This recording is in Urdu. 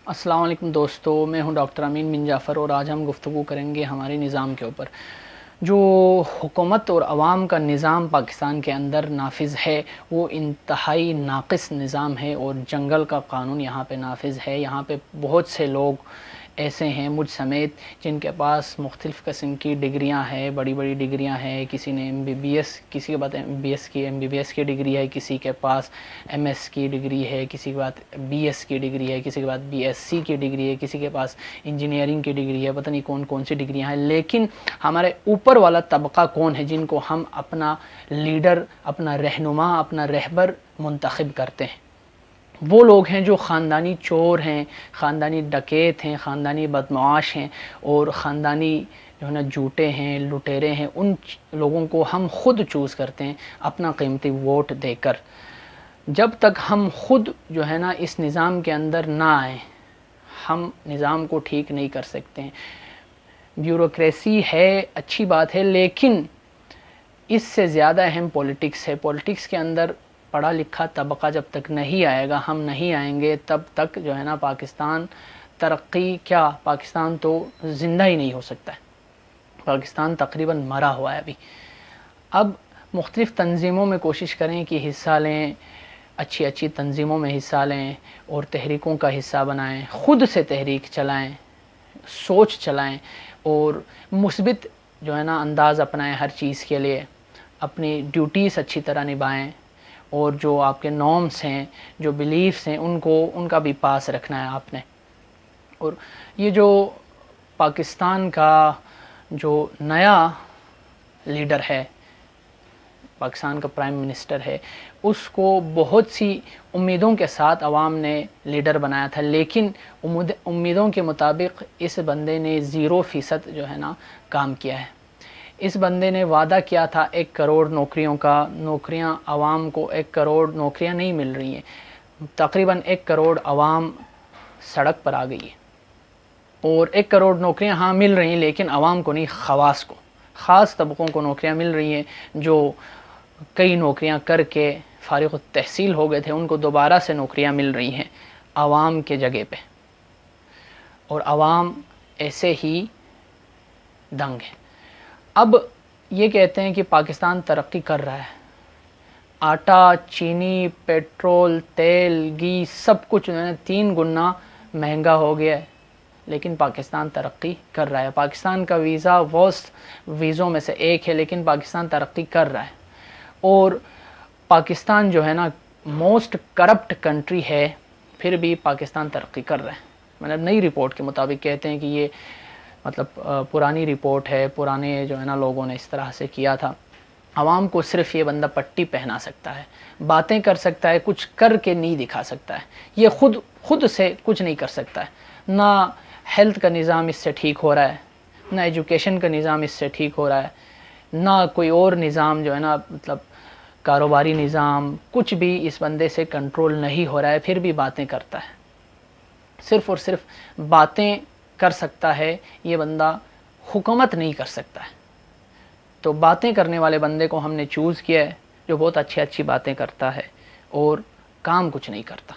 السلام علیکم دوستو، میں ہوں ڈاکٹر امین بن جعفر اور آج ہم گفتگو کریں گے ہمارے نظام کے اوپر۔ جو حکومت اور عوام کا نظام پاکستان کے اندر نافذ ہے وہ انتہائی ناقص نظام ہے اور جنگل کا قانون یہاں پہ نافذ ہے۔ یہاں پہ بہت سے لوگ ایسے ہیں مجھ سمیت جن کے پاس مختلف قسم کی ڈگریاں ہیں، بڑی بڑی ڈگریاں ہیں۔ کسی نے MBBS، کسی کے بعد MBBS کی ڈگری ہے، کسی کے پاس MS کی ڈگری ہے، کسی کے بعد BS کی ڈگری ہے، کسی کے بعد BSc کی ڈگری ہے، کسی کے پاس انجینئرنگ کی ڈگری ہے، پتہ نہیں کون کون سی ڈگریاں ہیں۔ لیکن ہمارے اوپر والا طبقہ کون ہے جن کو ہم اپنا لیڈر، اپنا رہنما، اپنا رہبر منتخب کرتے ہیں؟ وہ لوگ ہیں جو خاندانی چور ہیں، خاندانی ڈکیت ہیں، خاندانی بدمعاش ہیں اور خاندانی جو ہے نا جھوٹے ہیں، لٹیرے ہیں۔ ان لوگوں کو ہم خود چوز کرتے ہیں اپنا قیمتی ووٹ دے کر۔ جب تک ہم خود جو ہے نا اس نظام کے اندر نہ آئیں، ہم نظام کو ٹھیک نہیں کر سکتے ہیں۔ بیوروکریسی ہے، اچھی بات ہے، لیکن اس سے زیادہ اہم پولیٹکس ہے۔ پولیٹکس کے اندر پڑھا لکھا طبقہ جب تک نہیں آئے گا، ہم نہیں آئیں گے، تب تک جو ہے نا پاکستان ترقی کیا، پاکستان تو زندہ ہی نہیں ہو سکتا ہے۔ پاکستان تقریباً مرا ہوا ہے ابھی۔ اب مختلف تنظیموں میں کوشش کریں کہ حصہ لیں، اچھی اچھی تنظیموں میں حصہ لیں اور تحریکوں کا حصہ بنائیں، خود سے تحریک چلائیں، سوچ چلائیں اور مثبت جو ہے نا انداز اپنائیں ہر چیز کے لیے، اپنی ڈیوٹیز اچھی طرح نبھائیں اور جو آپ کے نارمس ہیں، جو بلیفس ہیں، ان کا بھی پاس رکھنا ہے آپ نے۔ اور یہ جو پاکستان کا جو نیا لیڈر ہے، پاکستان کا پرائم منسٹر ہے، اس کو بہت سی امیدوں کے ساتھ عوام نے لیڈر بنایا تھا، لیکن امیدوں کے مطابق اس بندے نے 0% جو ہے نا کام کیا ہے۔ اس بندے نے وعدہ کیا تھا 1 کروڑ نوکریوں کا، نوکریاں عوام کو 1 کروڑ نوکریاں نہیں مل رہی ہیں، تقریباً 1 کروڑ عوام سڑک پر آ گئی ہے۔ اور 1 کروڑ نوکریاں ہاں مل رہی ہیں لیکن عوام کو نہیں، خواص کو، خاص طبقوں کو نوکریاں مل رہی ہیں جو کئی نوکریاں کر کے فارغ التحصیل ہو گئے تھے، ان کو دوبارہ سے نوکریاں مل رہی ہیں عوام کے جگہ پہ، اور عوام ایسے ہی دنگ ہے۔ اب یہ کہتے ہیں کہ پاکستان ترقی کر رہا ہے، آٹا، چینی، پیٹرول، تیل، گھی سب کچھ 3 گنا مہنگا ہو گیا ہے، لیکن پاکستان ترقی کر رہا ہے۔ پاکستان کا ویزا ورسٹ ویزوں میں سے ایک ہے، لیکن پاکستان ترقی کر رہا ہے۔ اور پاکستان جو ہے نا موسٹ کرپٹ کنٹری ہے، پھر بھی پاکستان ترقی کر رہا ہے۔ مطلب نئی رپورٹ کے مطابق کہتے ہیں کہ یہ پرانی رپورٹ ہے، پرانے جو ہے نا لوگوں نے اس طرح سے کیا تھا۔ عوام کو صرف یہ بندہ پٹی پہنا سکتا ہے، باتیں کر سکتا ہے، کچھ کر کے نہیں دکھا سکتا ہے۔ یہ خود سے کچھ نہیں کر سکتا ہے۔ نہ ہیلتھ کا نظام اس سے ٹھیک ہو رہا ہے، نہ ایجوکیشن کا نظام اس سے ٹھیک ہو رہا ہے، نہ کوئی اور نظام جو ہے نا کاروباری نظام، کچھ بھی اس بندے سے کنٹرول نہیں ہو رہا ہے، پھر بھی باتیں کرتا ہے۔ صرف اور صرف باتیں کر سکتا ہے یہ بندہ، حکومت نہیں کر سکتا ہے۔ تو باتیں کرنے والے بندے کو ہم نے چوز کیا ہے، جو بہت اچھی باتیں کرتا ہے اور کام کچھ نہیں کرتا۔